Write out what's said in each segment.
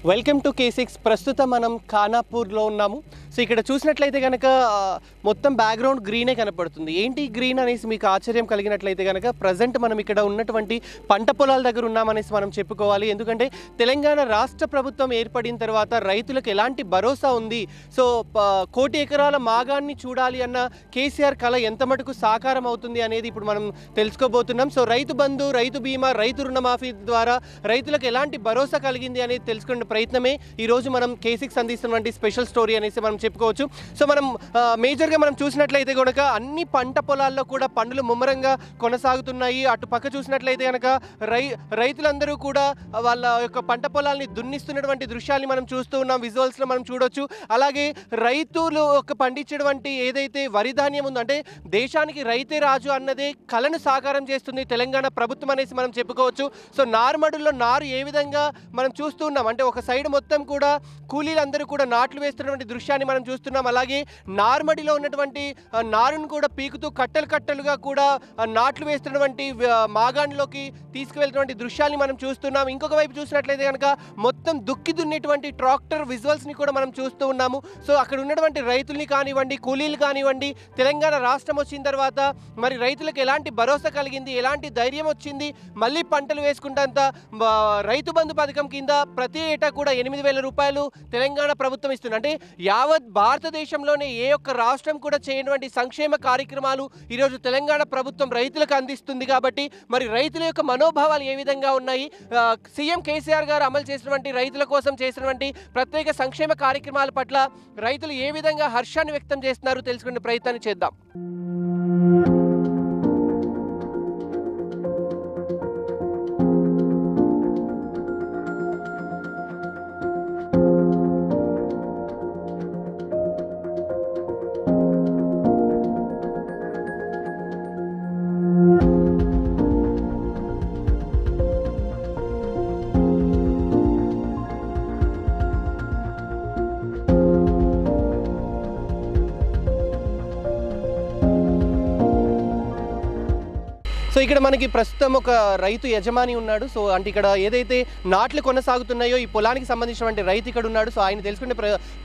Welcome to K6 ప్రస్తుతం మనం ఖానాపూర్లో ఉన్నాము. సో ఇక్కడ చూసినట్లయితే కనుక మొత్తం బ్యాక్గ్రౌండ్ గ్రీనే కనపడుతుంది. ఏంటి గ్రీన్ అనేసి మీకు ఆశ్చర్యం కలిగినట్లయితే కనుక ప్రజెంట్ మనం ఇక్కడ ఉన్నటువంటి పంట పొలాల దగ్గర ఉన్నామనేసి మనం చెప్పుకోవాలి. ఎందుకంటే తెలంగాణ రాష్ట్ర ప్రభుత్వం ఏర్పడిన తర్వాత రైతులకు ఎలాంటి భరోసా ఉంది, సో 1 కోటి ఎకరాల మాగాన్ని చూడాలి అన్న కేసీఆర్ కళ ఎంత మటుకు సాకారం అవుతుంది అనేది ఇప్పుడు మనం తెలుసుకోబోతున్నాం. సో రైతు బంధు, రైతు బీమా, రైతు రుణమాఫీ ద్వారా రైతులకు ఎలాంటి భరోసా కలిగింది అనేది తెలుసుకునే ప్రయత్నమే ఈరోజు మనం K6 అందిస్తున్నటువంటి స్పెషల్ స్టోరీ అనేసి మనం చెప్పుకోవచ్చు. సో మనం మేజర్గా మనం చూసినట్లయితే కనుక అన్ని పంట పొలాల్లో కూడా పనులు ముమ్మరంగా కొనసాగుతున్నాయి. అటు పక్క చూసినట్లయితే కనుక రైతులందరూ కూడా వాళ్ళ యొక్క పంట పొలాల్ని దున్నిస్తున్నటువంటి దృశ్యాన్ని మనం చూస్తూ ఉన్నాం, విజువల్స్లో మనం చూడొచ్చు. అలాగే రైతులు పండించేటువంటి ఏదైతే వరి ధాన్యం ఉందో, అంటే దేశానికి రైతే రాజు అన్నదే కళను సాకారం చేస్తుంది తెలంగాణ ప్రభుత్వం అనేసి మనం చెప్పుకోవచ్చు. సో నారుమడుల్లో నారు ఏ విధంగా మనం చూస్తూ ఉన్నాం, అంటే ఒక సైడ్ మొత్తం కూడా కూలీలందరూ కూడా నాట్లు వేస్తున్నటువంటి దృశ్యాన్ని మనం చూస్తున్నాం. అలాగే నార్మడిలో ఉన్నటువంటి నారును కూడా పీకుతూ కట్టలుగా కూడా నాట్లు వేస్తున్నటువంటి మాగాణిలోకి తీసుకువెళ్తున్నటువంటి దృశ్యాన్ని మనం చూస్తున్నాం. ఇంకొక వైపు చూసినట్లయితే కనుక మొత్తం దుక్కి దున్నేటువంటి ట్రాక్టర్ విజువల్స్ని కూడా మనం చూస్తూ ఉన్నాము. సో అక్కడ ఉన్నటువంటి రైతుల్ని కానివ్వండి, కూలీలు కానివ్వండి, తెలంగాణ రాష్ట్రం వచ్చిన తర్వాత మరి రైతులకు ఎలాంటి భరోసా కలిగింది, ఎలాంటి ధైర్యం వచ్చింది, మళ్ళీ పంటలు వేసుకుంటంత రైతు బంధు పథకం కింద ప్రతి ఏటా కూడా 8,000 రూపాయలు తెలంగాణ ప్రభుత్వం ఇస్తుంది. అంటే యావత్ భారతదేశంలోనే ఏ ఒక్క రాష్ట్రం కూడా చేయనటువంటి సంక్షేమ కార్యక్రమాలు ఈరోజు తెలంగాణ ప్రభుత్వం రైతులకు అందిస్తుంది. కాబట్టి మరి రైతుల యొక్క మనోభావాలు ఏ విధంగా ఉన్నాయి, సీఎం కేసీఆర్ గారు అమలు చేసినటువంటి రైతుల కోసం చేసినటువంటి ప్రత్యేక సంక్షేమ కార్యక్రమాల పట్ల రైతులు ఏ విధంగా హర్షాన్ని వ్యక్తం చేస్తున్నారు తెలుసుకునే ప్రయత్నాన్ని చేద్దాం. సో ఇక్కడ మనకి ప్రస్తుతం ఒక రైతు యజమాని ఉన్నాడు. సో అంటే ఇక్కడ ఏదైతే నాట్లు కొనసాగుతున్నాయో ఈ పొలానికి సంబంధించినటువంటి రైతు ఇక్కడ ఉన్నాడు. సో ఆయన తెలుసుకునే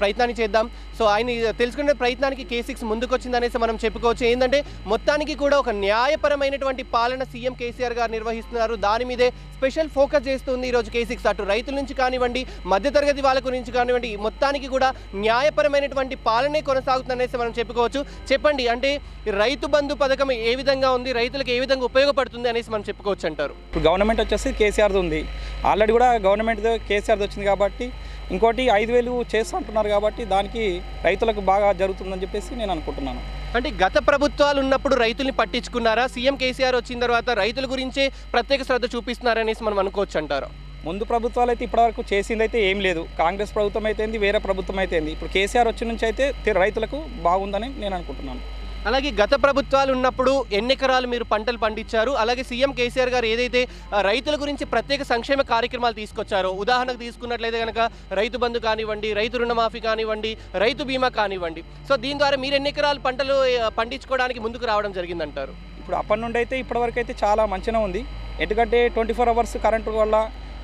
ప్రయత్నాన్ని చేద్దాం. సో ఆయన తెలుసుకునే ప్రయత్నానికి K6 ముందుకొచ్చిందనేసి మనం చెప్పుకోవచ్చు. ఏంటంటే మొత్తానికి కూడా ఒక న్యాయపరమైనటువంటి పాలన సీఎం కేసీఆర్ గారు నిర్వహిస్తున్నారు. దాని మీదే స్పెషల్ ఫోకస్ చేస్తుంది ఈరోజు K6. అటు రైతుల నుంచి కానివ్వండి, మధ్యతరగతి వాళ్ళ గురించి కానివ్వండి, మొత్తానికి కూడా న్యాయపరమైనటువంటి పాలనే కొనసాగుతుందనేసి మనం చెప్పుకోవచ్చు. చెప్పండి, అంటే రైతు బంధు పథకం ఏ విధంగా ఉంది, రైతులకు ఏ విధంగా ఉపయోగపడుతుంది అనేసి మనం చెప్పుకోవచ్చు అంటారు? ఇప్పుడు గవర్నమెంట్ వచ్చేసి కేసీఆర్ది ఉంది, ఆల్రెడీ కూడా గవర్నమెంట్ కేసీఆర్ది వచ్చింది కాబట్టి ఇంకోటి 5,000 చేస్తూ అంటున్నారు కాబట్టి దానికి రైతులకు బాగా జరుగుతుందని చెప్పేసి నేను అనుకుంటున్నాను. అంటే గత ప్రభుత్వాలు ఉన్నప్పుడు రైతుల్ని పట్టించుకున్నారా? సీఎం కేసీఆర్ వచ్చిన తర్వాత రైతుల గురించే ప్రత్యేక శ్రద్ధ చూపిస్తున్నారనేసి మనం అనుకోవచ్చు అంటారు? ముందు ప్రభుత్వాలు అయితే ఇప్పటివరకు చేసింది అయితే ఏం లేదు. కాంగ్రెస్ ప్రభుత్వం అయితే వేరే ప్రభుత్వం అయితే ఇప్పుడు కేసీఆర్ వచ్చిన నుంచి అయితే రైతులకు బాగుందని నేను అనుకుంటున్నాను. అలాగే గత ప్రభుత్వాలు ఉన్నప్పుడు ఎన్ని ఎకరాలు మీరు పంటలు పండించారు? అలాగే సీఎం కేసీఆర్ గారు ఏదైతే రైతుల గురించి ప్రత్యేక సంక్షేమ కార్యక్రమాలు తీసుకొచ్చారో, ఉదాహరణకు తీసుకున్నట్లయితే కనుక రైతు బంధు కానివ్వండి, రైతు రుణమాఫీ కానివ్వండి, రైతు బీమా కానివ్వండి, సో దీని ద్వారా మీరు ఎన్ని ఎకరాలు పంటలు పండించుకోవడానికి ముందుకు రావడం జరిగిందంటారు? ఇప్పుడు అప్పటి నుండి అయితే ఇప్పటివరకు అయితే చాలా మంచిగా ఉంది. ఎందుకంటే 24 అవర్స్ కరెంటు వల్ల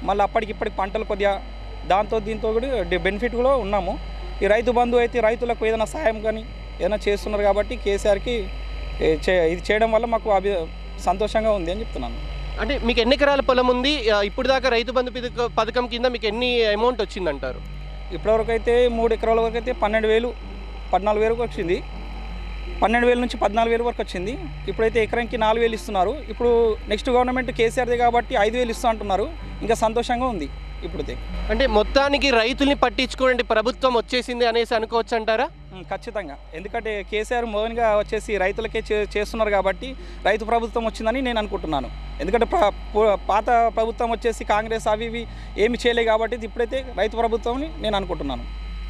మళ్ళీ అప్పటికిప్పటికి పంటలు కొద్దిగా దీంతో కూడా బెనిఫిట్ కూడా ఉన్నాము. ఈ రైతు బంధు అయితే రైతులకు ఏదైనా సాయం కానీ ఏదైనా చేస్తున్నారు కాబట్టి కేసీఆర్కి ఇది చేయడం వల్ల మాకు సంతోషంగా ఉంది అని చెప్తున్నాను. అంటే మీకు ఎన్ని ఎకరాల పొలం ఉంది? ఇప్పుడు దాకా రైతు బంధు పథకం కింద మీకు ఎన్ని అమౌంట్ వచ్చిందంటారు? ఇప్పటివరకు అయితే 3 ఎకరాల వరకు అయితే 12,000 14,000 వరకు వచ్చింది. 12,000 నుంచి 14,000 వరకు వచ్చింది. ఇప్పుడైతే ఎకరానికి 4,000 ఇస్తున్నారు. ఇప్పుడు నెక్స్ట్ గవర్నమెంట్ కేసీఆర్దే కాబట్టి 5,000 ఇస్తూ అంటున్నారు. ఇంకా సంతోషంగా ఉంది ఇప్పుడైతే. అంటే మొత్తానికి రైతుల్ని పట్టించుకోండి ప్రభుత్వం వచ్చేసింది అనేసి అనుకోవచ్చు అంటారా? ఖచ్చితంగా. ఎందుకంటే కేసీఆర్ మోహన్గా వచ్చేసి రైతులకే చేస్తున్నారు కాబట్టి రైతు ప్రభుత్వం వచ్చిందని నేను అనుకుంటున్నాను. ఎందుకంటే పాత ప్రభుత్వం వచ్చేసి కాంగ్రెస్ అవి ఇవి ఏమి చేయలేదు కాబట్టి ఇప్పుడైతే రైతు ప్రభుత్వం నేను అనుకుంటున్నాను.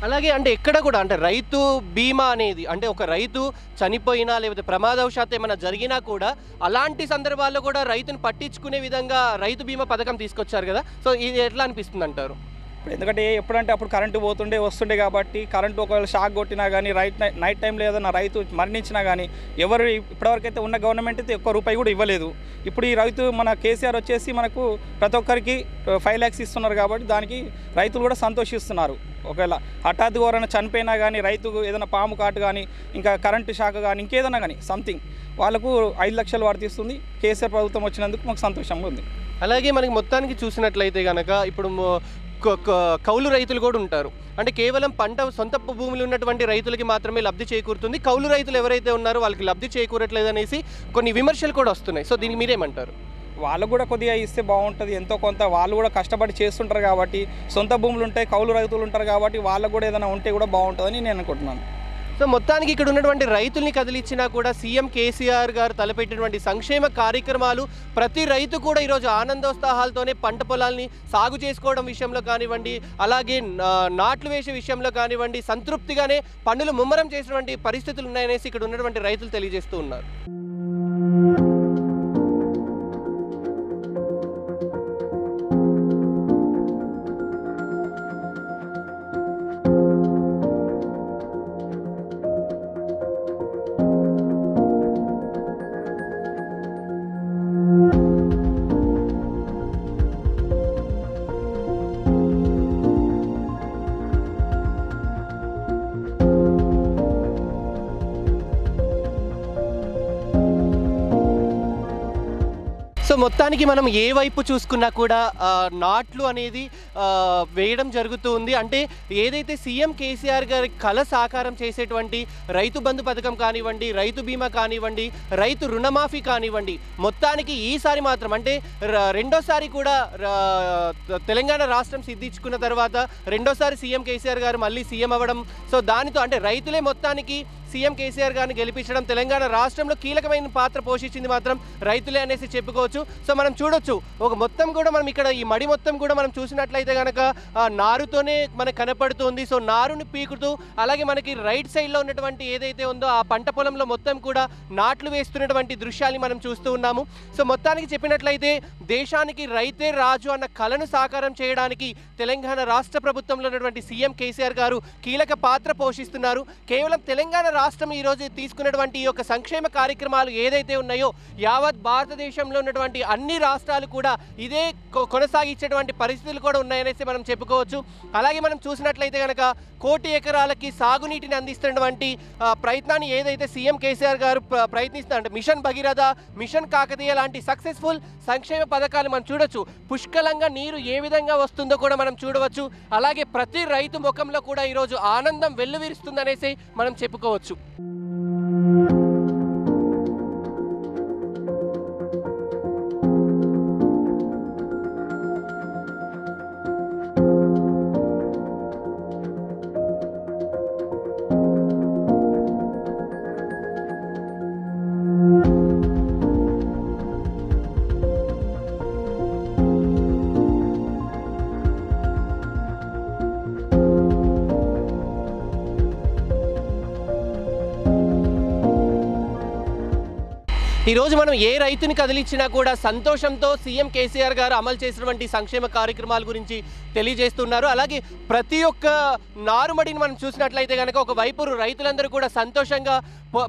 అలాగే అంటే ఎక్కడ కూడా అంటే రైతు బీమా అనేది, అంటే ఒక రైతు చనిపోయినా లేకపోతే ప్రమాదవశాత్తు ఏమైనా జరిగినా కూడా అలాంటి సందర్భాల్లో కూడా రైతుని పట్టించుకునే విధంగా రైతు బీమా పథకం తీసుకొచ్చారు కదా. సో ఇది ఎట్లా అనిపిస్తుంది అంటారు? ఇప్పుడు ఎందుకంటే ఎప్పుడంటే అప్పుడు కరెంటు పోతుండే వస్తుండే కాబట్టి కరెంటు ఒకవేళ షాక్ కొట్టినా కానీ నైట్ టైంలో ఏదైనా రైతు మరణించినా కానీ ఎవరు ఇప్పటివరకైతే ఉన్న గవర్నమెంట్ అయితే ఒక్క రూపాయి కూడా ఇవ్వలేదు. ఇప్పుడు ఈ రైతు మన కేసీఆర్ వచ్చేసి మనకు ప్రతి ఒక్కరికి 5 lakhs ఇస్తున్నారు కాబట్టి దానికి రైతులు కూడా సంతోషిస్తున్నారు. ఒకవేళ హఠాత్తుగా ఎవరైనా చనిపోయినా కానీ రైతుకు ఏదైనా పాము కాటు కానీ ఇంకా కరెంటు షాక్ కానీ ఇంకేదైనా కానీ సంథింగ్ వాళ్ళకు 5 లక్షలు వర్తిస్తుంది. కేసీఆర్ ప్రభుత్వం వచ్చినందుకు మాకు సంతోషంగా ఉంది. అలాగే మనకి మొత్తానికి చూసినట్లయితే కనుక ఇప్పుడు కౌలు రైతులు కూడా ఉంటారు. అంటే కేవలం సొంత భూములు ఉన్నటువంటి రైతులకి మాత్రమే లబ్ధి చేకూరుతుంది. కౌలు రైతులు ఎవరైతే ఉన్నారో వాళ్ళకి లబ్ధి చేకూరట్లేదు అనేసి కొన్ని విమర్శలు కూడా వస్తున్నాయి. సో దీనికి మీరేమంటారు? వాళ్ళకు కూడా కొద్దిగా ఇస్తే బాగుంటుంది. ఎంతో కొంత వాళ్ళు కూడా కష్టపడి చేస్తుంటారు కాబట్టి, సొంత భూములు ఉంటాయి, కౌలు రైతులు ఉంటారు కాబట్టి వాళ్ళకు కూడా ఏదైనా ఉంటే కూడా బాగుంటుందని నేను అనుకుంటున్నాను. సో మొత్తానికి ఇక్కడ ఉన్నటువంటి రైతుల్ని కదిలిచ్చినా కూడా సీఎం కేసీఆర్ గారు తలపెట్టినటువంటి సంక్షేమ కార్యక్రమాలు ప్రతి రైతు కూడా ఈరోజు ఆనందోత్సాహాలతోనే పంట పొలాల్ని సాగు చేసుకోవడం విషయంలో కానివ్వండి, అలాగే నాట్లు వేసే విషయంలో కానివ్వండి, సంతృప్తిగానే పనులు ముమ్మరం చేసినటువంటి పరిస్థితులు ఉన్నాయనేసి ఇక్కడ ఉన్నటువంటి రైతులు తెలియజేస్తూ ఉన్నారు. సో మొత్తానికి మనం ఏ వైపు చూసుకున్నా కూడా నాట్లు అనేది వేయడం జరుగుతూ ఉంది. అంటే ఏదైతే సీఎం కేసీఆర్ గారి కళ సాకారం చేసేటువంటి రైతు బంధు పథకం కానివ్వండి, రైతు బీమా కానివ్వండి, రైతు రుణమాఫీ కానివ్వండి, మొత్తానికి ఈసారి మాత్రం అంటే రెండోసారి కూడా తెలంగాణ రాష్ట్రం సిద్ధించుకున్న తర్వాత రెండోసారి సీఎం కేసీఆర్ గారు మళ్ళీ సీఎం అవ్వడం, సో దానితో అంటే రైతులే మొత్తానికి సీఎం కేసీఆర్ గారిని గెలిపించడం, తెలంగాణ రాష్ట్రంలో కీలకమైన పాత్ర పోషించింది మాత్రం రైతులే అనేసి చెప్పుకోవచ్చు. సో మనం చూడొచ్చు ఒక మొత్తం కూడా మనం ఇక్కడ ఈ మడి మొత్తం కూడా మనం చూసినట్లయితే కనుక నారుతోనే మనకు కనపడుతుంది. సో నారుని పీకుతూ అలాగే మనకి రైట్ సైడ్లో ఉన్నటువంటి ఏదైతే ఉందో ఆ పంట పొలంలో మొత్తం కూడా నాట్లు వేస్తున్నటువంటి దృశ్యాన్ని మనం చూస్తూ ఉన్నాము. సో మొత్తానికి చెప్పినట్లయితే దేశానికి రైతే రాజు అన్న కళను సాకారం చేయడానికి తెలంగాణ రాష్ట్ర ప్రభుత్వంలో ఉన్నటువంటి సీఎం కేసీఆర్ గారు కీలక పాత్ర పోషిస్తున్నారు. కేవలం తెలంగాణ రాష్ట్రం ఈరోజు తీసుకున్నటువంటి ఈ యొక్క సంక్షేమ కార్యక్రమాలు ఏదైతే ఉన్నాయో యావత్ భారతదేశంలో ఉన్నటువంటి అన్ని రాష్ట్రాలు కూడా ఇదే కొనసాగించేటువంటి పరిస్థితులు కూడా ఉన్నాయనేసి మనం చెప్పుకోవచ్చు. అలాగే మనం చూసినట్లయితే కనుక 1 కోటి ఎకరాలకి సాగునీటిని అందిస్తున్నటువంటి ప్రయత్నాన్ని ఏదైతే సీఎం కేసీఆర్ గారు ప్రయత్నిస్తున్నారంటే మిషన్ భగీరథ, మిషన్ కాకతీయ లాంటి సక్సెస్ఫుల్ సంక్షేమ పథకాలు మనం చూడొచ్చు. పుష్కలంగా నీరు ఏ విధంగా వస్తుందో కూడా మనం చూడవచ్చు. అలాగే ప్రతి రైతు ముఖంలో కూడా ఈరోజు ఆనందం వెల్లువిరుస్తుందనేసి మనం చెప్పుకోవచ్చు. ఈరోజు మనం ఏ రైతుని కదిలించినా కూడా సంతోషంతో సీఎం కేసీఆర్ గారు అమలు చేసినటువంటి సంక్షేమ కార్యక్రమాల గురించి తెలియజేస్తున్నారు. అలాగే ప్రతి ఒక్క నారుమడిని మనం చూసినట్లయితే కనుక ఒకవైపు రైతులందరూ కూడా సంతోషంగా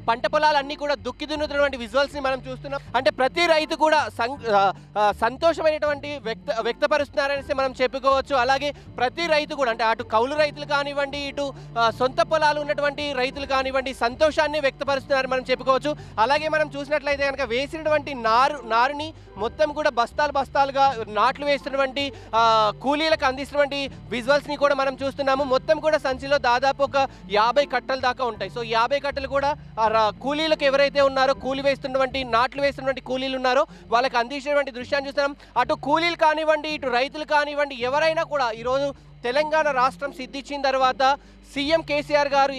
పంట పొలాలన్నీ కూడా దుక్కి దున్నుతున్నటువంటి విజువల్స్ని మనం చూస్తున్నాం. అంటే ప్రతి రైతు కూడా సంతోషమైనటువంటి వ్యక్తపరుస్తున్నారనేసి మనం చెప్పుకోవచ్చు. అలాగే ప్రతి రైతు కూడా అంటే అటు కౌలు రైతులు కానివ్వండి, ఇటు సొంత పొలాలు ఉన్నటువంటి రైతులు కానివ్వండి సంతోషాన్ని వ్యక్తపరుస్తున్నారని మనం చెప్పుకోవచ్చు. అలాగే మనం చూసినట్లయితే కనుక వేసినటువంటి నారుని మొత్తం కూడా బస్తాలుగా నాట్లు వేస్తున్నటువంటి కూలీలకు అందిస్తున్నటువంటి విజువల్స్ని కూడా మనం చూస్తున్నాము. మొత్తం కూడా సంచిలో దాదాపు ఒక 50 కట్టలు దాకా ఉంటాయి. సో 50 కట్టలు కూడా కూలీలకు ఎవరైతే ఉన్నారో కూలీ వేస్తున్నటువంటి నాట్లు వేస్తున్నటువంటి కూలీలు ఉన్నారో వాళ్ళకి అందించినటువంటి దృశ్యాన్ని చూస్తున్నాం. అటు కూలీలు కానివ్వండి, ఇటు రైతులు కానివ్వండి, ఎవరైనా కూడా ఈరోజు తెలంగాణ రాష్ట్రం సిద్ధించిన తర్వాత సీఎం కేసీఆర్ గారు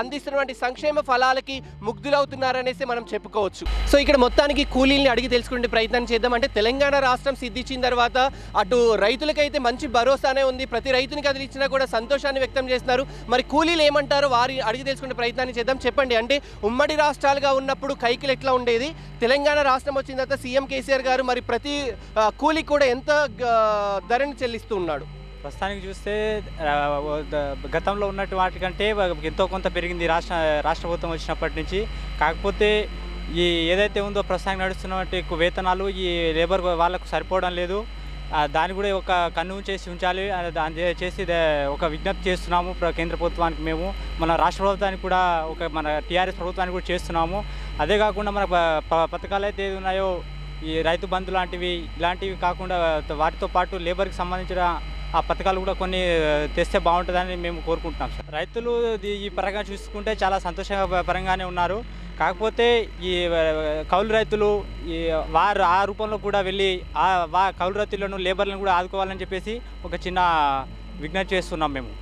అందిస్తున్నటువంటి సంక్షేమ ఫలాలకి ముగ్ధులవుతున్నారనేసి మనం చెప్పుకోవచ్చు. సో ఇక్కడ మొత్తానికి కూలీల్ని అడిగి తెలుసుకునే ప్రయత్నం చేద్దాం. అంటే తెలంగాణ రాష్ట్రం సిద్ధించిన తర్వాత అటు రైతులకైతే మంచి భరోసానే ఉంది, ప్రతి రైతుని కదిలించినా కూడా సంతోషాన్ని వ్యక్తం చేస్తున్నారు. మరి కూలీలు ఏమంటారో వారి అడిగి తెలుసుకునే ప్రయత్నాన్ని చేద్దాం. చెప్పండి, అంటే ఉమ్మడి రాష్ట్రాలుగా ఉన్నప్పుడు కైకిలు ఎట్లా ఉండేది, తెలంగాణ రాష్ట్రం వచ్చిన తర్వాత సీఎం కేసీఆర్ గారు మరి ప్రతి కూలీకి కూడా ఎంత ధరని చెల్లిస్తూ ఉన్నాడు? ప్రస్తుతానికి చూస్తే గతంలో ఉన్నట్టు వాటికంటే ఎంతో కొంత పెరిగింది రాష్ట్ర ప్రభుత్వం వచ్చినప్పటి నుంచి. కాకపోతే ఈ ఏదైతే ఉందో ప్రస్తుతానికి నడుస్తున్నటువంటి వేతనాలు ఈ లేబర్ వాళ్ళకు సరిపోవడం లేదు. దాన్ని కూడా ఒక కన్ను ఉంచాలి. దాన్ని చేసి ఒక విజ్ఞప్తి చేస్తున్నాము కేంద్ర ప్రభుత్వానికి. మేము మన రాష్ట్ర ప్రభుత్వానికి కూడా మన టీఆర్ఎస్ ప్రభుత్వానికి కూడా చేస్తున్నాము. అదే కాకుండా మన పథకాలు అయితే ఏది ఉన్నాయో ఈ రైతు బంధు లాంటివి ఇలాంటివి కాకుండా వాటితో పాటు లేబర్కి సంబంధించిన ఆ పథకాలు కూడా కొన్ని తెస్తే బాగుంటుందని మేము కోరుకుంటున్నాం సార్. రైతులు ఈ పరంగా చూసుకుంటే చాలా సంతోషపరంగానే ఉన్నారు. కాకపోతే ఈ కౌలు రైతులు వారు ఆ రూపంలో కూడా వెళ్ళి కౌలు రైతులను లేబర్లను కూడా ఆదుకోవాలని చెప్పేసి ఒక చిన్న విజ్ఞప్తి చేస్తున్నాం మేము.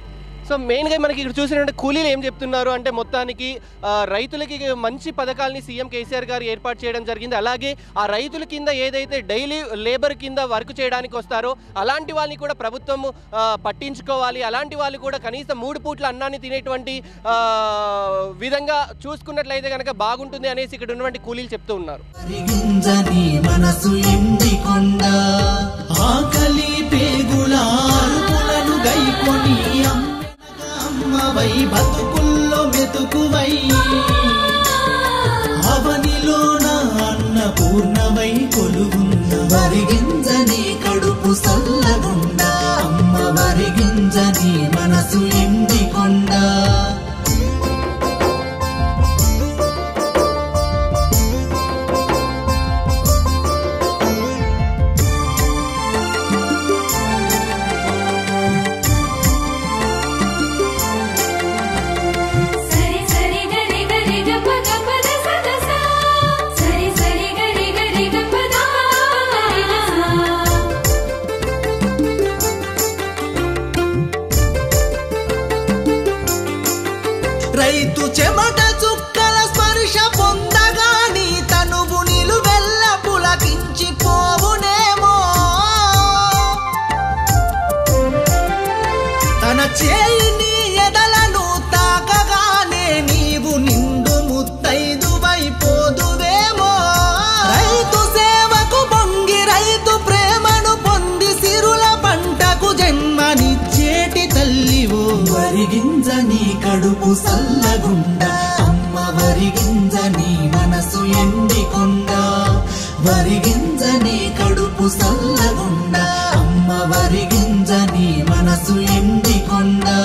సో మెయిన్గా మనకి ఇక్కడ చూసినట్టు కూలీలు ఏం చెప్తున్నారు అంటే మొత్తానికి రైతులకి మంచి పథకాలని సీఎం కేసీఆర్ గారు ఏర్పాటు చేయడం జరిగింది. అలాగే ఆ రైతుల కింద ఏదైతే డైలీ లేబర్ కింద వర్క్ చేయడానికి వస్తారో అలాంటి వాళ్ళని కూడా ప్రభుత్వం పట్టించుకోవాలి. అలాంటి వాళ్ళు కూడా కనీసం 3 పూట్ల అన్నాన్ని తినేటువంటి విధంగా చూసుకున్నట్లయితే కనుక బాగుంటుంది అనేసి ఇక్కడ ఉన్నటువంటి కూలీలు చెప్తూ ఉన్నారు. అమ్మవై బతుకుల్లో మెతుకువై అవనిలోన అన్నపూర్ణవై కొలువున్న వరిగింజని కడుపు సల్లగుండా అమ్మ వరిగింజని మనసు ఎండికొండా. రైతు చెమట చుక్కల స్పర్శ పొందగాని తనువు నిలువెల్ల పులకించిపోవునేమో. తన చేయిని ఎదలను తాకగానే నీవు నిండు ముత్తైదువైపోదువేమో. రైతు సేవకు పొంగి రైతు ప్రేమను పొంది సిరుల పంటకు జన్మనిచ్చేటి తల్లివో వరిగింజని కడుపు సల్లగుండా అమ్మ వరిగింజని మనసు ఎండికొండా. వరిగింజని కడుపు సల్లగుండా అమ్మ వరిగింజని మనసు ఎండికొండా.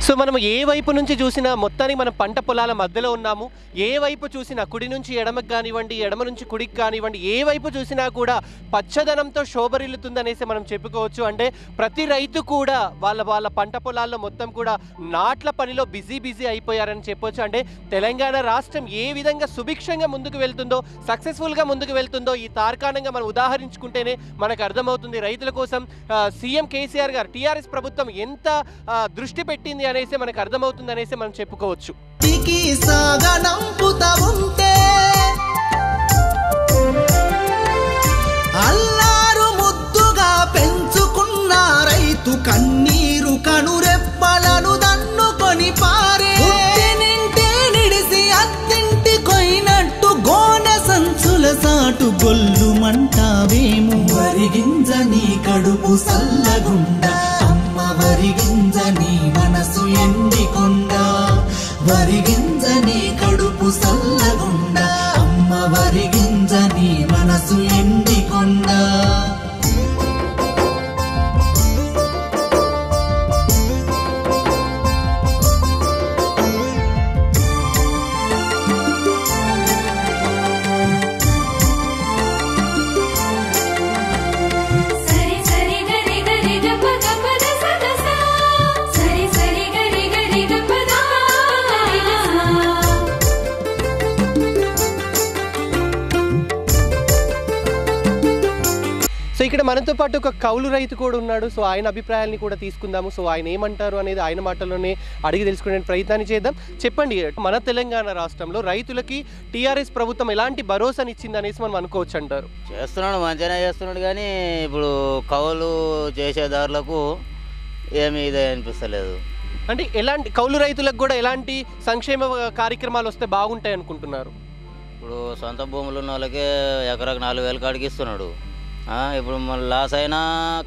సో మనం ఏ వైపు నుంచి చూసినా మొత్తానికి మనం పంట పొలాల మధ్యలో ఉన్నాము. ఏ వైపు చూసినా కుడి నుంచి ఎడమకు కానివ్వండి, ఎడమ నుంచి కుడికి కానివ్వండి, ఏ వైపు చూసినా కూడా పచ్చదనంతో శోభరిల్లుతుందనేసి మనం చెప్పుకోవచ్చు. అంటే ప్రతి రైతు కూడా వాళ్ళ పంట పొలాల్లో మొత్తం కూడా నాట్ల పనిలో బిజీ అయిపోయారని చెప్పొచ్చు. అంటే తెలంగాణ రాష్ట్రం ఏ విధంగా సుభిక్షంగా ముందుకు వెళ్తుందో, సక్సెస్ఫుల్గా ముందుకు వెళ్తుందో ఈ తార్కాణంగా మనం ఉదాహరించుకుంటేనే మనకు అర్థమవుతుంది. రైతుల కోసం సీఎం కేసీఆర్ గారు టీఆర్ఎస్ ప్రభుత్వం ఎంత దృష్టి పెట్టింది అనేసి మనకు అర్థమవుతుంది అనేసి మనం చెప్పుకోవచ్చు. అల్లారు ముద్దుగా పెంచుకున్న రైతు కన్నీరు కనురెప్పలను దన్నుకొని పారే. నింటే నిడిసి అత్తింటి కొయినట్టు గోనె సంచుల సాటు గొల్లు మంటావేమో. వరిగింజని కడుపు సల్లగుండా అమ్మ వరిగింజని మనసు ఎండికొండా. వరిగింజని కడుపు సల్లగుండా అమ్మ వరిగింజని మనసు ఎండికొండా. ఇక్కడ మనతో పాటు ఒక కౌలు రైతు కూడా ఉన్నాడు. సో ఆయన అభిప్రాయాన్ని కూడా తీసుకుందాము. సో ఆయన ఏమంటారు అనేది ఆయన మాటల్లోనే అడిగి తెలుసుకునే ప్రయత్నాన్ని చేద్దాం. చెప్పండి, మన తెలంగాణ రాష్ట్రంలో రైతులకి టీఆర్ఎస్ ప్రభుత్వం ఎలాంటి భరోసాని ఇచ్చింది అనేసి మనం అనుకోవచ్చు అంటారు? చేస్తున్నాడు, మంచిగానే చేస్తున్నాడు, కానీ ఇప్పుడు కౌలు చేసేదారులకు ఏమీ ఇదే అనిపిస్తలేదు. అంటే ఎలాంటి కౌలు రైతులకు కూడా ఎలాంటి సంక్షేమ కార్యక్రమాలు వస్తే బాగుంటాయి అనుకుంటున్నారు? ఇప్పుడు సొంత భూములు ఉన్న వాళ్ళకే ఎకరాకు 4,000 కాడికి ఇస్తున్నాడు. ఇప్పుడు మన లాస్ అయినా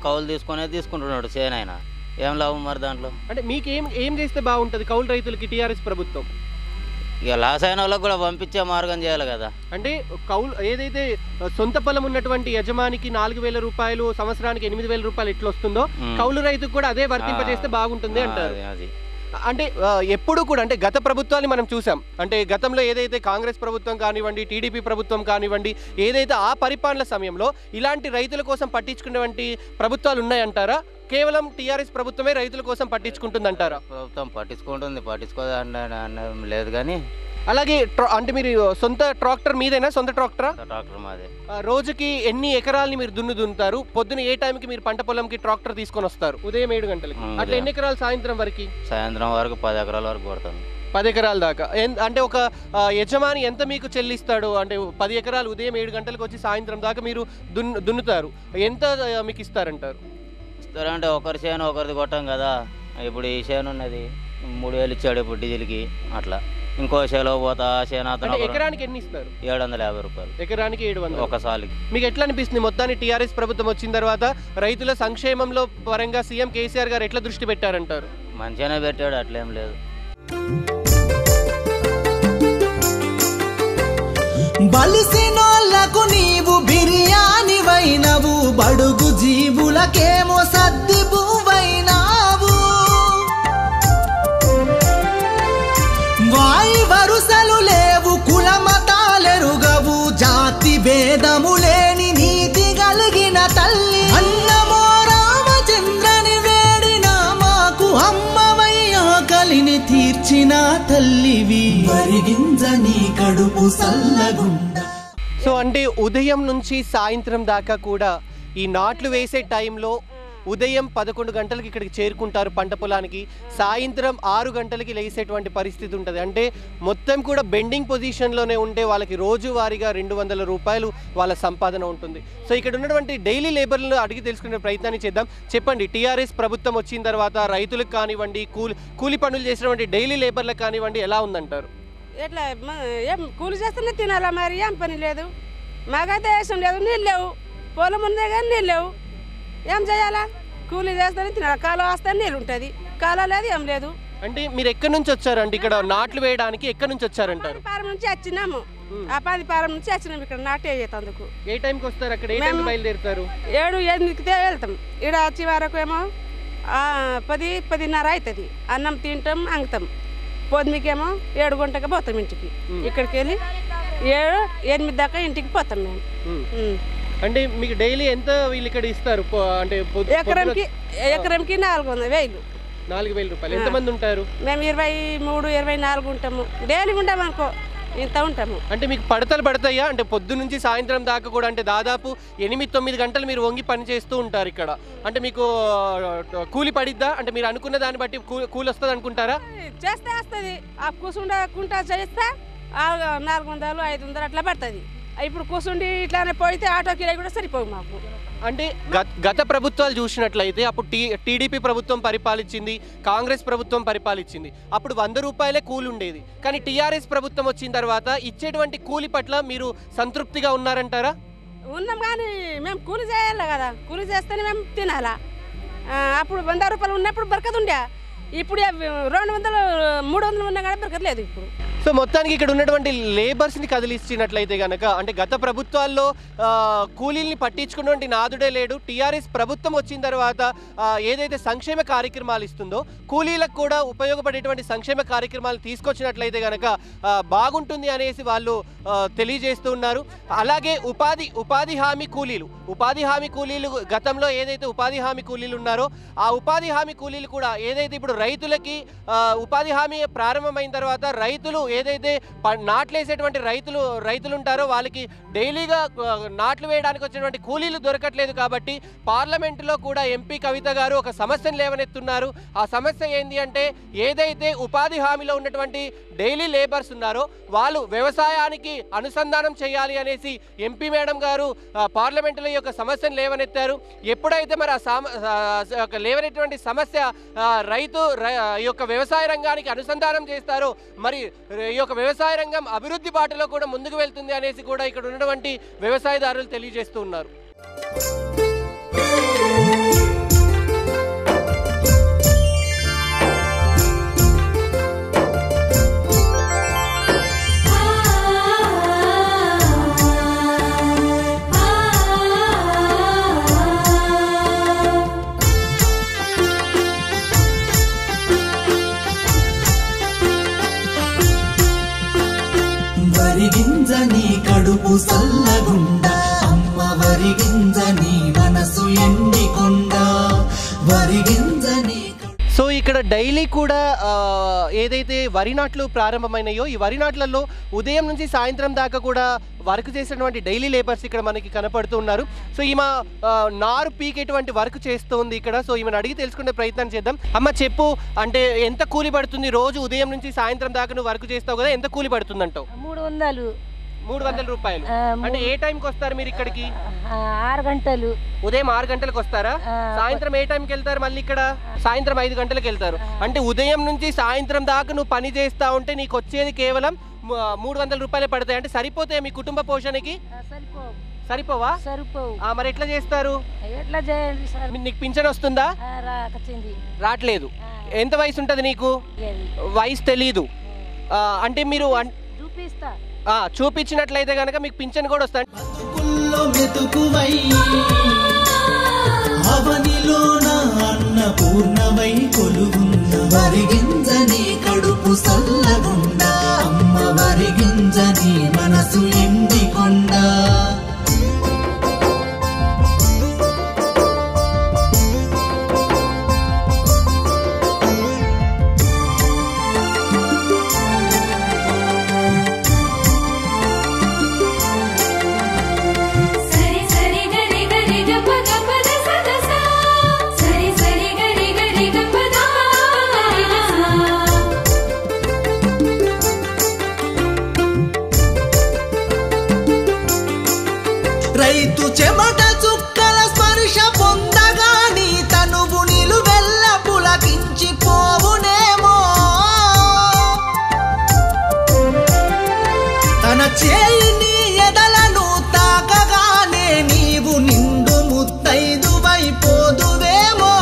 కౌలు తీసుకుంటున్నాడు చేనైనా, ఏం లాభం మరి దాంట్లో? అంటే మీకు ఏం చేస్తే బాగుంటుంది కౌలు రైతులకి టీఆర్ఎస్ ప్రభుత్వం? ఇక లాస్ అయిన వాళ్ళకి కూడా పంపించే మార్గం చేయాలి కదా. అంటే కౌలు ఏదైతే సొంత పొలం ఉన్నటువంటి యజమానికి 4,000 రూపాయలు, సంవత్సరానికి 8,000 రూపాయలు ఎట్లా వస్తుందో కౌలు రైతుకు కూడా అదే వర్తింపజేస్తే బాగుంటుంది అంటారు. అది అంటే ఎప్పుడు కూడా అంటే గత ప్రభుత్వాన్ని మనం చూసాం. అంటే గతంలో ఏదైతే కాంగ్రెస్ ప్రభుత్వం కానివ్వండి, టీడీపీ ప్రభుత్వం కానివ్వండి, ఏదైతే ఆ పరిపాలన సమయంలో ఇలాంటి రైతుల కోసం పట్టించుకునేటువంటి ప్రభుత్వాలు ఉన్నాయంటారా? కేవలం టీఆర్ఎస్ ప్రభుత్వమే రైతుల కోసం పట్టించుకుంటుందంటారా? ప్రభుత్వం పట్టించుకోదు లేదు, కానీ అలాగే అంటే మీరు సొంత ట్రాక్టర్ మీదేనా? సొంత ట్రాక్టరా? ట్రాక్టర్ మాదే. రోజుకి ఎన్ని ఎకరాలని మీరు దున్నుతారు? పొద్దున ఏ టైంకి మీరు పంట పొలంకి ట్రాక్టర్ తీసుకొని వస్తారు? ఉదయం 7 గంటలకి. అట్లా ఎన్ని ఎకరాలు సాయంత్రం వరకు? సాయంత్రం వరకు 10 ఎకరాల వరకు కొడతాను. 10 ఎకరాల దాకా. అంటే ఒక యజమాని ఎంత మీకు చెల్లిస్తాడు? అంటే 10 ఎకరాలు ఉదయం 7 గంటలకు వచ్చి సాయంత్రం దాకా మీరు దున్నుతారు, ఎంత మీకు ఇస్తారంటారు? ఇస్తారంటే ఒకరి చేను ఒకరిది కొట్టాం కదా. ఇప్పుడు ఈ చేను ఉన్నది 3,000 ఇచ్చాడు ఇప్పుడు డీజిల్కి. అట్లా ఇంకో చేలో పోతా చేను అతను ఎకరానికి ఎన్ని ఇస్తారు? 750 రూపాయలు. ఎకరానికి 700 ఒకసారికి. మీకు ఎట్లా అనిపిస్తుంది మొత్తాన్ని టీఆర్ఎస్ ప్రభుత్వం వచ్చిన తర్వాత రైతుల సంక్షేమంలో పరంగా సీఎం కేసీఆర్ గారు ఎట్లా దృష్టి పెట్టారంటారు? మంచిగానే పెట్టాడు, అట్లేం లేదు. బలిసినోళ్లకు నీవు బిర్యానీ వైనవు, బడుగు జీవులకేమో సద్ది పువ్వైనావు. వాయి వరుసలు లేవు, కుల మతాలెరుగవు, జాతి భేదము లేని నీతి కలిగిన తల్లి. అన్నమో రామచంద్రని వేడిన మాకు అమ్మవయ్యా కలిని తీర్చిన తల్లివి, మరిగింజ నీ కడుపు సల్లగుండ. సో అంటే ఉదయం నుంచి సాయంత్రం దాకా కూడా ఈ నాట్లు వేసే టైంలో ఉదయం 11 గంటలకి ఇక్కడికి చేరుకుంటారు పంట పొలానికి, సాయంత్రం 6 గంటలకి లేసేటువంటి పరిస్థితి ఉంటుంది. అంటే మొత్తం కూడా బెండింగ్ పొజిషన్లోనే ఉంటే వాళ్ళకి రోజువారీగా 200 రూపాయలు వాళ్ళ సంపాదన ఉంటుంది. సో ఇక్కడ ఉన్నటువంటి డైలీ లేబర్లను అడిగి తెలుసుకునే ప్రయత్నాన్ని చేద్దాం. చెప్పండి, టీఆర్ఎస్ ప్రభుత్వం వచ్చిన తర్వాత రైతులకు కానివ్వండి, కూలి పనులు చేసినటువంటి డైలీ లేబర్లకు కానివ్వండి, ఎలా ఉందంటారు? ఎట్లా ఏం కూలి చేస్తేనే తినాలా, మరి ఏం పని లేదు, మాకైతే వేసం లేదు, నీళ్ళు లేవు, పొలం ఉందే కానీ నీళ్ళు లేవు, ఏం చేయాలా? కూలీ చేస్తేనే తినాలి, కాలువ వస్తే నీళ్ళు ఉంటుంది, కాలువ లేదు, ఏం లేదు. అంటే మీరు ఎక్కడి నుంచి వచ్చారంటే ఇక్కడ నాట్లు వేయడానికి ఎక్కడి నుంచి వచ్చారంటారు? పారం నుంచి వచ్చినాము, ఆ 10 పారం నుంచి వచ్చినాము ఇక్కడ నాటు వేయేందుకు. ఏ టైంకి వస్తారు? అక్కడ ఏ టైంకి బయలుదేరుతారు? 7-8కి వెళ్తాం. ఇక్కడ వచ్చే వరకు ఏమో 10-10:30 అవుతుంది. అన్నం తింటాం, అంగుతాం. పొద్దుకేమో 7 గంటకి పోతాం ఇంటికి. ఇక్కడికి వెళ్ళి 7-8 దాకా ఇంటికి పోతాం మేము. అంటే మీకు డైలీ ఎంత వీళ్ళు ఇక్కడ ఇస్తారు? అంటే ఎకరంకి 4,000. 4,000 రూపాయలు. ఎంతమంది ఉంటారు? మేము 23-24 ఉంటాము. డైలీ ఉంటాము అనుకో, ఇంత ఉంటాము. అంటే మీకు పడతలు పడతాయా? అంటే పొద్దు నుంచి సాయంత్రం దాకా కూడా అంటే దాదాపు 8-9 గంటలు మీరు వంగి పని చేస్తూ ఉంటారు ఇక్కడ. అంటే మీకు కూలి పడిద్దా? అంటే మీరు అనుకున్న దాన్ని బట్టి కూలి వస్తుంది అనుకుంటారా? చేస్తే వస్తుంది. ఆ కూర్చుండకుండా చేస్తే 400-500 అట్లా పడుతుంది. ఇప్పుడు కూర్చుండి ఇట్లానే పోయితే ఆటో కిరాయి కూడా సరిపోవు మాకు. అంటే గత ప్రభుత్వాలు చూసినట్లయితే అప్పుడు టీడీపీ ప్రభుత్వం పరిపాలించింది, కాంగ్రెస్ ప్రభుత్వం పరిపాలించింది. అప్పుడు 100 రూపాయలే కూలి ఉండేది. కానీ టీఆర్ఎస్ ప్రభుత్వం వచ్చిన తర్వాత ఇచ్చేటువంటి కూలి పట్ల మీరు సంతృప్తిగా ఉన్నారంటారా? ఉన్నాం, కానీ మేము కూలి చేయాలి కదా, కూలి చేస్తేనే మేము తినాలా. అప్పుడు 100 రూపాయలు ఉన్నప్పుడు బరకదు ఉండే, ఇప్పుడు 200-300 ఉన్నా కానీ బరకలేదు ఇప్పుడు. సో మొత్తానికి ఇక్కడ ఉన్నటువంటి లేబర్స్ని కదిలిచ్చినట్లయితే కనుక అంటే గత ప్రభుత్వాల్లో కూలీల్ని పట్టించుకున్నటువంటి నాదుడే లేడు. టీఆర్ఎస్ ప్రభుత్వం వచ్చిన తర్వాత ఏదైతే సంక్షేమ కార్యక్రమాలు ఇస్తుందో కూలీలకు కూడా ఉపయోగపడేటువంటి సంక్షేమ కార్యక్రమాలు తీసుకొచ్చినట్లయితే కనుక బాగుంటుంది అనేసి వాళ్ళు తెలియజేస్తూ ఉన్నారు. అలాగే ఉపాధి హామీ కూలీలు గతంలో ఏదైతే ఉపాధి హామీ కూలీలు ఉన్నారో ఆ ఉపాధి హామీ కూలీలు కూడా ఏదైతే ఇప్పుడు రైతులకి ఉపాధి హామీ ప్రారంభమైన తర్వాత రైతులు ఏదైతే నాట్లేసేటువంటి రైతులు ఉంటారో వాళ్ళకి డైలీగా నాట్లు వేయడానికి వచ్చినటువంటి కూలీలు దొరకట్లేదు. కాబట్టి పార్లమెంటులో కూడా ఎంపీ కవిత గారు ఒక సమస్యను లేవనెత్తున్నారు. ఆ సమస్య ఏంటి అంటే ఏదైతే ఉపాధి హామీలో ఉన్నటువంటి డైలీ లేబర్స్ ఉన్నారో వాళ్ళు వ్యవసాయానికి అనుసంధానం చేయాలి అనేసి ఎంపీ మేడం గారు పార్లమెంటులో ఈ యొక్క సమస్యను లేవనెత్తారు. ఎప్పుడైతే మరి లేవనెత్తినటువంటి సమస్య ఈ యొక్క వ్యవసాయ రంగానికి అనుసంధానం చేస్తారో మరి ఈ యొక్క వ్యవసాయ రంగం అభివృద్ధి బాటలో కూడా ముందుకు వెళ్తుంది అనేసి కూడా ఇక్కడ ఉన్నటువంటి వ్యవసాయదారులు తెలియజేస్తూ ఉన్నారు. వరిగింజని కడుపు సల్లగుండ అమ్మ వరిగింజని మనసు ఎండికొండ వరిగింజని. సో ఇక్కడ డైలీ కూడా ఏదైతే వరి నాట్లు ప్రారంభమైనాయో ఈ వరి నాట్లలో ఉదయం నుంచి సాయంత్రం దాకా కూడా వర్క్ చేసినటువంటి డైలీ లేబర్స్ ఇక్కడ మనకి కనపడుతూ ఉన్నారు. సో ఈమె నారు పీకేటువంటి వర్క్ చేస్తుంది ఇక్కడ. సో ఈమెను అడిగి తెలుసుకునే ప్రయత్నం చేద్దాం. అమ్మ చెప్పు, అంటే ఎంత కూలి పడుతుంది రోజు ఉదయం నుంచి సాయంత్రం దాకా నువ్వు వర్క్ చేస్తావు కదా, ఎంత కూలి పడుతుంది అంటావు? 300 రూపాయలు. అంటే ఏ టైంకి వస్తారు మీరు ఇక్కడికి? 6 గంటలు. ఉదయం 6 గంటలకు వస్తారా? సాయంత్రం ఏ టైంకి వెళ్తారు మళ్ళీ ఇక్కడ? సాయంత్రం 5 గంటలకు వెళ్తారు. అంటే ఉదయం నుంచి సాయంత్రం దాకా నువ్వు పని చేస్తా ఉంటే నీకు వచ్చేది కేవలం 300 రూపాయలే పడతాయి. అంటే సరిపోతాయి మీ కుటుంబ పోషణకి? సరిపోవా? సరిపోవు. మరి ఎట్లా చేస్తారు? ఎట్లా చేయండి సార్? నీకు పింఛన్ వస్తుందా? రావట్లేదు. ఎంత వయసు ఉంటుంది నీకు? వయసు తెలీదు. అంటే మీరు చూపిస్తా, చూపించినట్లయితే కనుక మీకు పింఛన్ కూడా వస్తాయి. అన్నపూర్ణమై కొలుగున్న వరిగింజని కడుపు సల్లగుండ అమ్మ వరిగింజని మనసు ఎండికొండ. రైతు చెమట చుక్కల స్పర్శ పొందగాని తనువు నిలువెల్ల పులకించిపోవునేమో. తన చేయిని ఎదలను తాకగానే నీవు నిండు ముత్తైదువైపోదువేమో.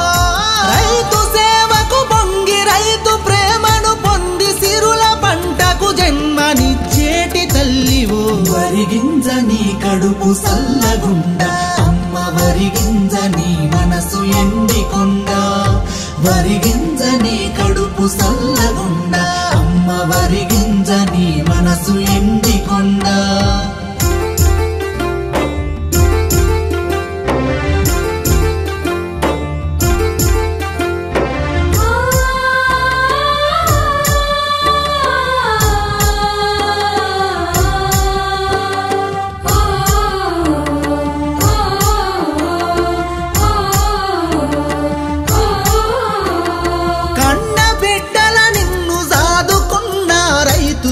రైతు సేవకు పొంగి రైతు ప్రేమను పొంది సిరుల పంటకు జన్మనిచ్చేటి తల్లివో వరిగింజని కడుపు సల్లగుండ అమ్మ వరిగింజని మనసు ఎండికొండ వరిగింజని కడుపు సల్లగుండ అమ్మ వరిగింజని మనసు ఎండికొండ.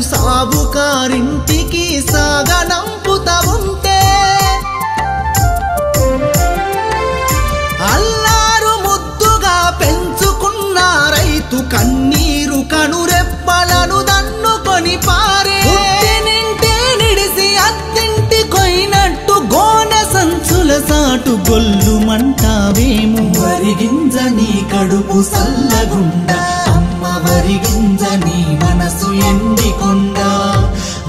సాబుకారింటికి సాగనంపుతా ఉంటే అల్లారు ముద్దుగా పెంచుకున్న రైతు కన్నీరు కనురెప్పలను దన్నుకొని పారే. నింటే నిడిసి అత్తింటి కొయినట్టు గోనె సంచుల సాటు గొల్లు మంటావేము వరిగింజని కడుపు సల్లగుండ అమ్మ వరిగింజని మనసు ఎండికొండ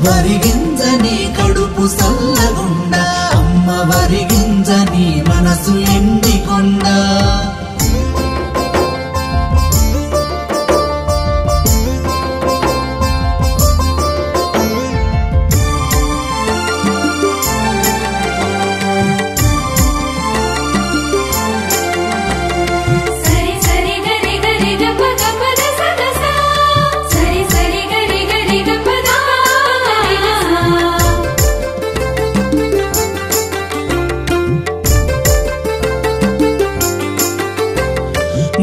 వరిగింజని కడుపు సల్లగుండ అమ్మ వరిగింజని మనసు ఎండికొండ. సరి సరి గరి గరి గప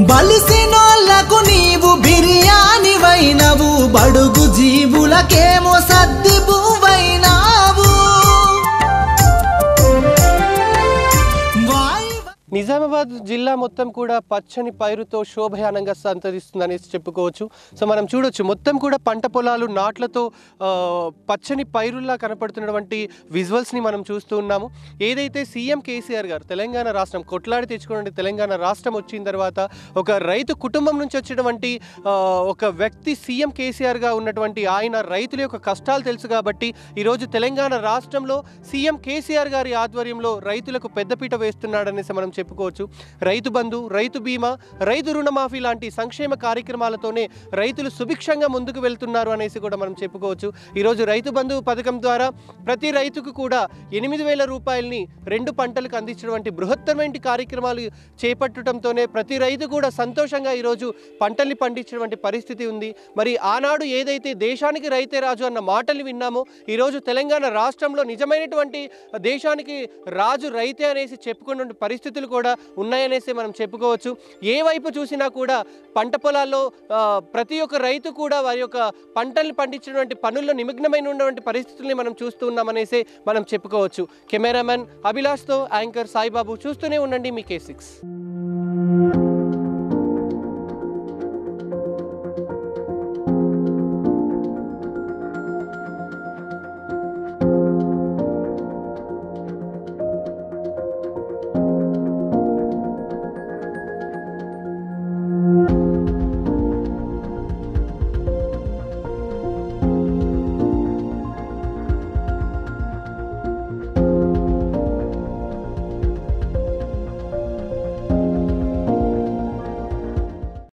బలిసినోళ్లకు నీవు బిర్యానీ వైనవు బడుగు జీవులకేమో సద్ది పువ్వైనావు నిజామాబాద్ జిల్లా మొత్తం కూడా పచ్చని పైరుతో శోభయానంగా సంతరిస్తుందనేసి చెప్పుకోవచ్చు. సో మనం చూడొచ్చు మొత్తం కూడా పంట పొలాలు నాట్లతో పచ్చని పైరుల్లా కనపడుతున్నటువంటి విజువల్స్ని మనం చూస్తూ ఉన్నాము. ఏదైతే సీఎం కేసీఆర్ గారు తెలంగాణ రాష్ట్రం కొట్లాడి తెచ్చుకున్న తెలంగాణ రాష్ట్రం వచ్చిన తర్వాత ఒక రైతు కుటుంబం నుంచి వచ్చినటువంటి ఒక వ్యక్తి సీఎం కేసీఆర్గా ఉన్నటువంటి ఆయన రైతుల యొక్క కష్టాలు తెలుసు కాబట్టి ఈరోజు తెలంగాణ రాష్ట్రంలో సీఎం కేసీఆర్ గారి ఆధ్వర్యంలో రైతులకు పెద్దపీట వేస్తున్నాడనేసి మనం చెప్పుకోవచ్చు. రైతు బంధు, రైతు బీమా, రైతు రుణమాఫీ లాంటి సంక్షేమ కార్యక్రమాలతోనే రైతులు సుభిక్షంగా ముందుకు వెళ్తున్నారు అనేసి కూడా మనం చెప్పుకోవచ్చు. ఈరోజు రైతు బంధు పథకం ద్వారా ప్రతి రైతుకు కూడా 8,000 రూపాయలని 2 పంటలకు అందించినటువంటి బృహత్తరమైన కార్యక్రమాలు చేపట్టడంతోనే ప్రతి రైతు కూడా సంతోషంగా ఈరోజు పంటల్ని పండించినటువంటి పరిస్థితి ఉంది. మరి ఆనాడు ఏదైతే దేశానికి రైతే రాజు అన్న మాటలు విన్నామో ఈరోజు తెలంగాణ రాష్ట్రంలో నిజమైనటువంటి దేశానికి రాజు రైతే అనేసి చెప్పుకున్న పరిస్థితులు కూడా ఉన్నాయనేసి మనం చెప్పుకోవచ్చు. ఏ వైపు చూసినా కూడా పంట పొలాల్లో ప్రతి ఒక్క రైతు కూడా వారి యొక్క పంటల్ని పండించినటువంటి పనుల్లో నిమగ్నమైన ఉన్నటువంటి పరిస్థితుల్ని మనం చూస్తూ ఉన్నామనేసి మనం చెప్పుకోవచ్చు. కెమెరామెన్ అభిలాష్తో యాంకర్ సాయిబాబు. చూస్తూనే ఉండండి మీ K6.